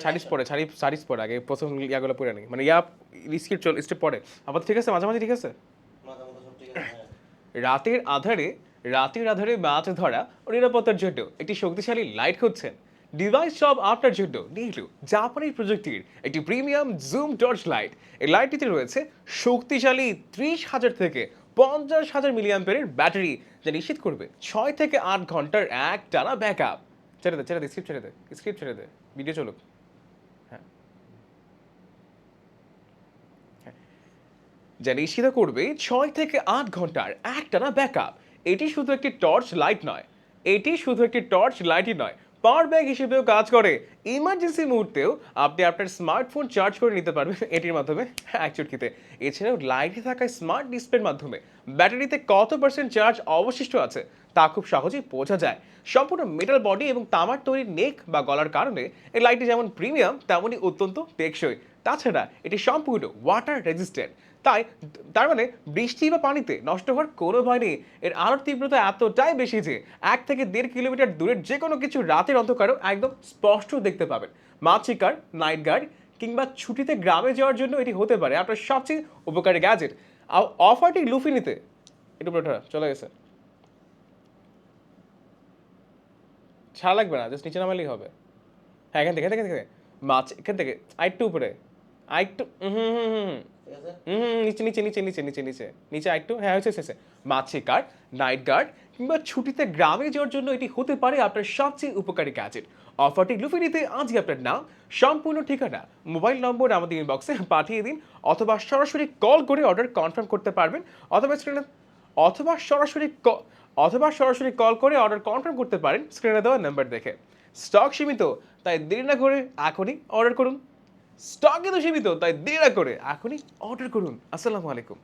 Saris পরে আগে প্রথম ইয়াগুলো পরে নেই মানে স্টেপ পরে আবার ঠিক আছে মাঝামাঝি ঠিক আছে। রাতের আধারে রাতের আধারে মাছ ধরা ও নিরাপত্তার জন্য একটি শক্তিশালী লাইট খুঁজছেন, ডিভাইস সব আপনার জন্য নিয়ে এলো জাপানি প্রযুক্তির একটি প্রিমিয়াম জুম টর্চ লাইট। এই লাইটটিতে রয়েছে শক্তিশালী 30,000 থেকে 50,000 মিলিঅ্যাম্পিয়ারের ব্যাটারি, যা নিশ্চিত করবে 6 থেকে 8 ঘন্টার এক টানা ব্যাক আপ। ছেড়ে দে স্ক্রিপ্ট ছেড়ে দে ভিডিও চলুক। হ্যাঁ, যা নিশ্চিত করবে 6 থেকে 8 ঘন্টার একটানা ব্যাকআপ। এটি শুধু একটি টর্চ লাইট নয়, পাওয়ার ব্যাংক হিসেবেও কাজ করে। ইমার্জেন্সি মুহূর্তেও আপনি আপনার স্মার্টফোন চার্জ করে নিতে পারবেন এটির মাধ্যমে এক চুটকিতে। এছাড়াও লাইটে থাকা স্মার্ট ডিসপ্লের মাধ্যমে ব্যাটারিতে কত পার্সেন্ট চার্জ অবশিষ্ট আছে তা খুব সহজেই বোঝা যায়। সম্পূর্ণ মেটাল বডি এবং তামার তৈরি নেক বা গলার কারণে এই লাইটটি যেমন প্রিমিয়াম তেমনই অত্যন্ত টেকসই। তাছাড়া এটি সম্পূর্ণ ওয়াটার রেজিস্ট্যান্ট, তাই তার মানে বৃষ্টি বা পানিতে নষ্ট হওয়ার কোনো ভয় নেই। এর আলোর তীব্রতা এতটাই বেশি যে 1 থেকে 1.5 কিলোমিটার দূরের যে কোনো কিছু রাতের অন্ধকারেও একদম স্পষ্ট দেখতে পাবেন। মাছ শিকার, নাইট গার্ড কিংবা ছুটিতে গ্রামে যাওয়ার জন্য এটি হতে পারে আপনার সবচেয়ে উপকারী গ্যাজেট। অফারটি লুফি নিতে একটু চলে গেছে, ছাড়া লাগবে না, জাস্ট নিচে নামালেই হবে। হ্যাঁ, এখান থেকে মাছ এখান থেকে আরেকটু উপরে, আরেকটু নিচে আরেকটু। হ্যাঁ, হয়েছে। মাছ শিকার, নাইট গার্ড কিংবা ছুটিতে গ্রামে যাওয়ার জন্য এটি হতে পারে আপনার সবচেয়ে উপকারী গ্যাজেট। অফারটি লুফে নিতে আজই আপনার নাম, সম্পূর্ণ ঠিকানা, মোবাইল নম্বর আমাদের ইনবক্সে পাঠিয়ে দিন, অথবা সরাসরি কল করে অর্ডার কনফার্ম করতে পারবেন, অথবা স্ক্রিনে অথবা সরাসরি কল করে অর্ডার কনফার্ম করতে পারেন স্ক্রিনে দেওয়া নাম্বার দেখে। স্টক সীমিত, তাই দেরি না করে এখনই অর্ডার করুন। স্টক কিন্তু সীমিত, তাই দেরি না করে এখনই অর্ডার করুন। আসসালামু আলাইকুম।